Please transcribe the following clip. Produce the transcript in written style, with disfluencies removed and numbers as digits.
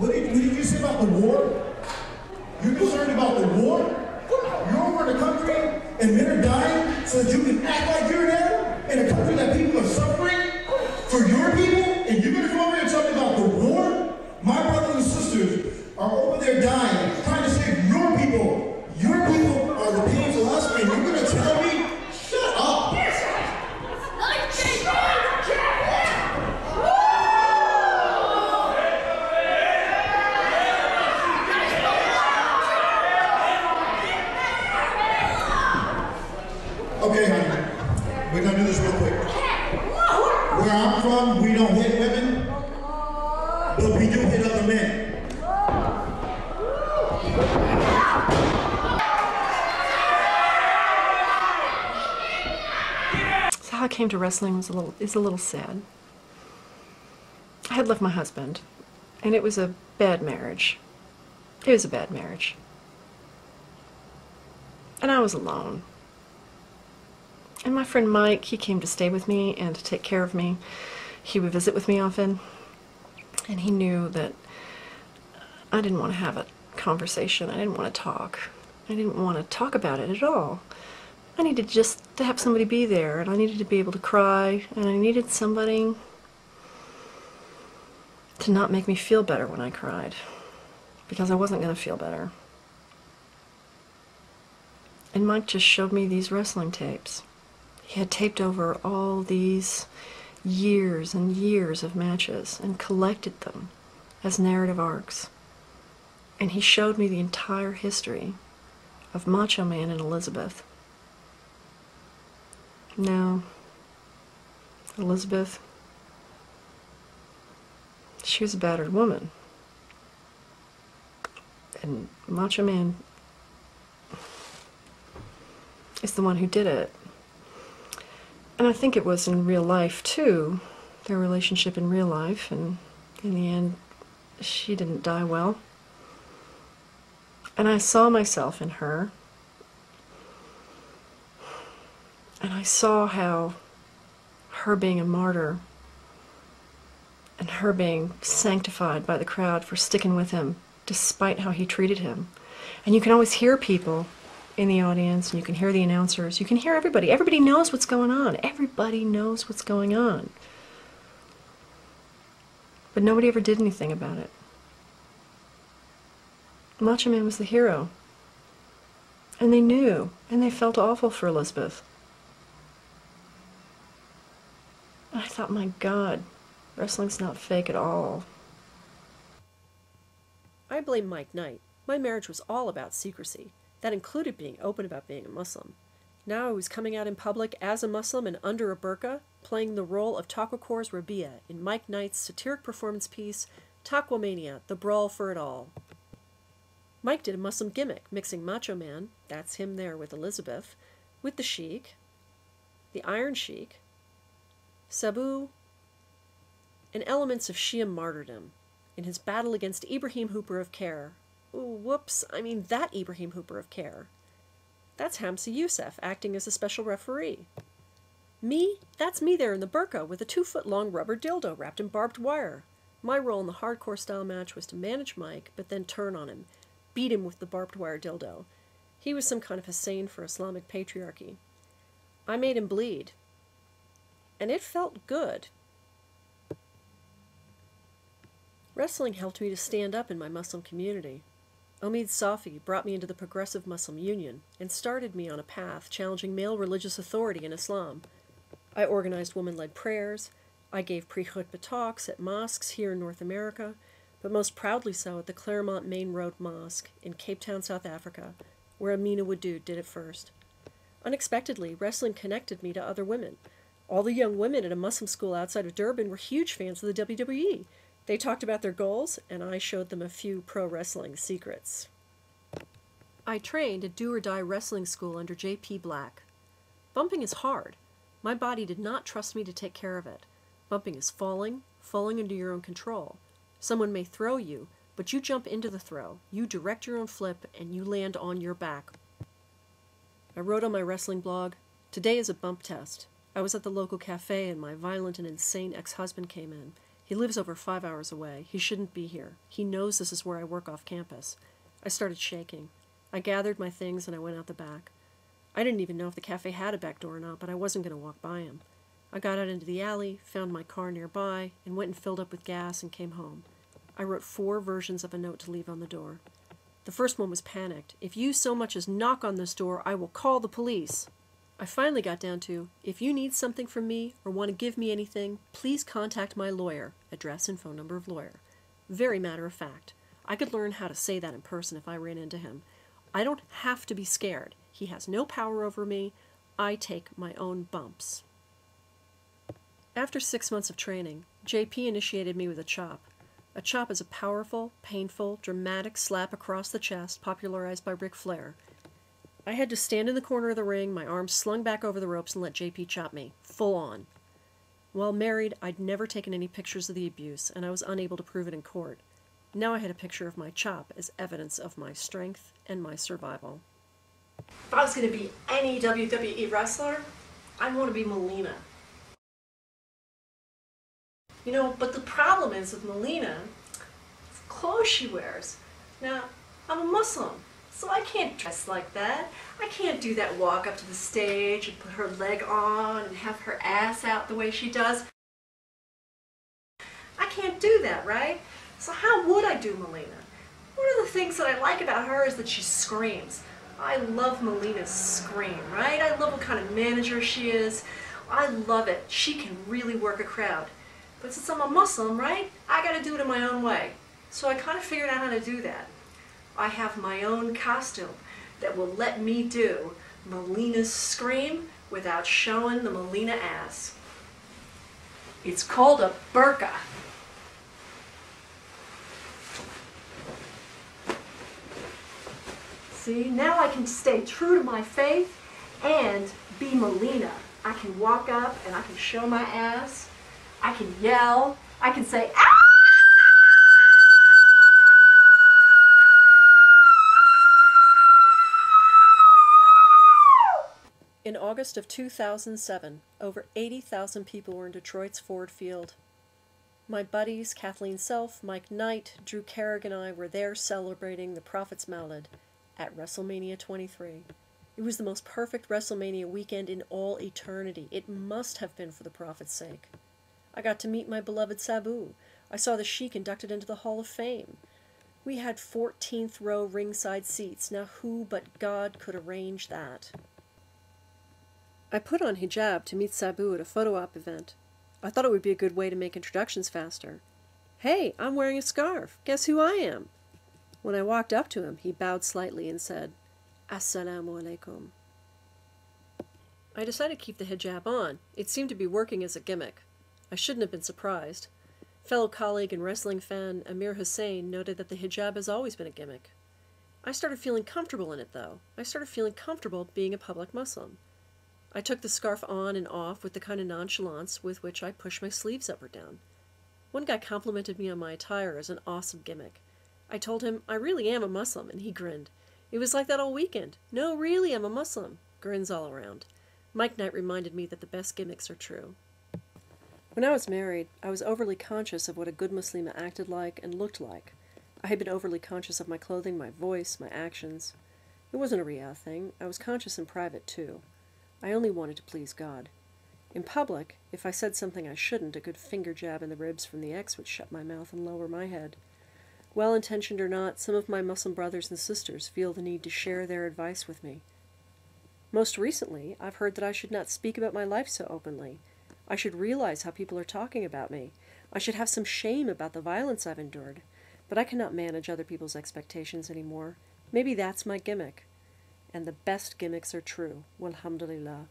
What did you say about the war? You're concerned about the war? You're over in a country and men are dying so that you can act like you're there in a country that people are suffering for your people, and you're going to come over here and tell me about the war? My brothers and sisters are over there dying, trying to save your people. Your people are the pains of us, and you're going to tell me, shut up. Okay, honey, we're gonna do this real quick. Where I'm from, we don't hit women, but we do hit other men. So how I came to wrestling is a little sad. I had left my husband, and it was a bad marriage. It was a bad marriage. And I was alone. And my friend Mike, he came to stay with me and to take care of me. He would visit with me often, and he knew that I didn't want to have a conversation. I didn't want to talk. I didn't want to talk about it at all. I needed just to have somebody be there, and I needed to be able to cry, and I needed somebody to not make me feel better when I cried, because I wasn't going to feel better. And Mike just showed me these wrestling tapes. He had taped over all these years and years of matches and collected them as narrative arcs. And he showed me the entire history of Macho Man and Elizabeth. Now, Elizabeth, she was a battered woman. And Macho Man is the one who did it. And I think it was in real life, too, their relationship in real life, and in the end, she didn't die well. And I saw myself in her, and I saw how her being a martyr, and her being sanctified by the crowd for sticking with him, despite how he treated him. And you can always hear people in the audience, and you can hear the announcers, you can hear everybody. Everybody knows what's going on. Everybody knows what's going on. But nobody ever did anything about it. Macho Man was the hero. And they knew, and they felt awful for Elizabeth. And I thought, my God, wrestling's not fake at all. I blame Mike Knight. My marriage was all about secrecy. That included being open about being a Muslim. Now I was coming out in public as a Muslim and under a burqa, playing the role of Taqwacor's Rabia in Mike Knight's satiric performance piece, Taqwamania, The Brawl for It All. Mike did a Muslim gimmick, mixing Macho Man, that's him there with Elizabeth, with the Sheik, the Iron Sheik, Sabu, and elements of Shia martyrdom in his battle against Ibrahim Hooper of Caire. Ooh, whoops, I mean that Ibrahim Hooper of Caire. That's Hamza Youssef acting as a special referee. Me? That's me there in the burqa with a 2-foot-long rubber dildo wrapped in barbed wire. My role in the hardcore style match was to manage Mike, but then turn on him, beat him with the barbed wire dildo. He was some kind of Hussein for Islamic patriarchy. I made him bleed. And it felt good. Wrestling helped me to stand up in my Muslim community. Omid Safi brought me into the Progressive Muslim Union and started me on a path challenging male religious authority in Islam. I organized women-led prayers. I gave pre-khutbah talks at mosques here in North America, but most proudly so at the Claremont Main Road Mosque in Cape Town, South Africa, where Amina Wadud did it first. Unexpectedly, wrestling connected me to other women. All the young women at a Muslim school outside of Durban were huge fans of the WWE. They talked about their goals, and I showed them a few pro wrestling secrets. I trained at Do or Die Wrestling School under J.P. Black. Bumping is hard. My body did not trust me to take care of it. Bumping is falling under your own control. Someone may throw you, but you jump into the throw. You direct your own flip, and you land on your back. I wrote on my wrestling blog, "Today is a bump test. I was at the local cafe, and my violent and insane ex-husband came in. He lives over 5 hours away. He shouldn't be here. He knows this is where I work off campus. I started shaking. I gathered my things and I went out the back. I didn't even know if the cafe had a back door or not, but I wasn't going to walk by him. I got out into the alley, found my car nearby, and went and filled up with gas and came home. I wrote 4 versions of a note to leave on the door. The first one was panicked. If you so much as knock on this door, I will call the police. I finally got down to, if you need something from me or want to give me anything, please contact my lawyer. Address and phone number of lawyer. Very matter of fact. I could learn how to say that in person if I ran into him. I don't have to be scared. He has no power over me. I take my own bumps. After 6 months of training, JP initiated me with a chop. A chop is a powerful, painful, dramatic slap across the chest popularized by Ric Flair. I had to stand in the corner of the ring, my arms slung back over the ropes, and let JP chop me, full on. While married, I'd never taken any pictures of the abuse, and I was unable to prove it in court. Now I had a picture of my chop as evidence of my strength and my survival. If I was going to be any WWE wrestler, I'd want to be Melina. You know, but the problem is with Melina, it's the clothes she wears. Now, I'm a Muslim, so I can't dress like that. I can't do that walk up to the stage and put her leg on and have her ass out the way she does. I can't do that, right? So how would I do Melina? One of the things that I like about her is that she screams. I love Melina's scream, right? I love what kind of manager she is. I love it. She can really work a crowd. But since I'm a Muslim, right, I gotta do it in my own way. So I kind of figured out how to do that. I have my own costume that will let me do Melina's scream without showing the Melina ass. It's called a burqa. See, now I can stay true to my faith and be Melina. I can walk up and I can show my ass. I can yell. I can say, ah! In August of 2007, over 80,000 people were in Detroit's Ford Field. My buddies, Kathleen Self, Mike Knight, Drew Carrick, and I were there celebrating the Prophet's Mawlid at WrestleMania 23. It was the most perfect WrestleMania weekend in all eternity. It must have been for the Prophet's sake. I got to meet my beloved Sabu. I saw the Sheik inducted into the Hall of Fame. We had 14th row ringside seats. Now who but God could arrange that? I put on hijab to meet Sabu at a photo op event. I thought it would be a good way to make introductions faster. Hey, I'm wearing a scarf. Guess who I am? When I walked up to him, he bowed slightly and said, Assalamu alaikum. I decided to keep the hijab on. It seemed to be working as a gimmick. I shouldn't have been surprised. Fellow colleague and wrestling fan Amir Hussain noted that the hijab has always been a gimmick. I started feeling comfortable in it, though. I started feeling comfortable being a public Muslim. I took the scarf on and off with the kind of nonchalance with which I push my sleeves up or down. One guy complimented me on my attire as an awesome gimmick. I told him I really am a Muslim, and he grinned. It was like that all weekend. No, really, I'm a Muslim. Grins all around. Mike Knight reminded me that the best gimmicks are true. When I was married, I was overly conscious of what a good Muslima acted like and looked like. I had been overly conscious of my clothing, my voice, my actions. It wasn't a Riyadh thing. I was conscious in private, too. I only wanted to please God. In public, if I said something I shouldn't, a good finger jab in the ribs from the ex would shut my mouth and lower my head. Well-intentioned or not, some of my Muslim brothers and sisters feel the need to share their advice with me. Most recently, I've heard that I should not speak about my life so openly. I should realize how people are talking about me. I should have some shame about the violence I've endured. But I cannot manage other people's expectations anymore. Maybe that's my gimmick. And the best gimmicks are true. Walhamdulillah.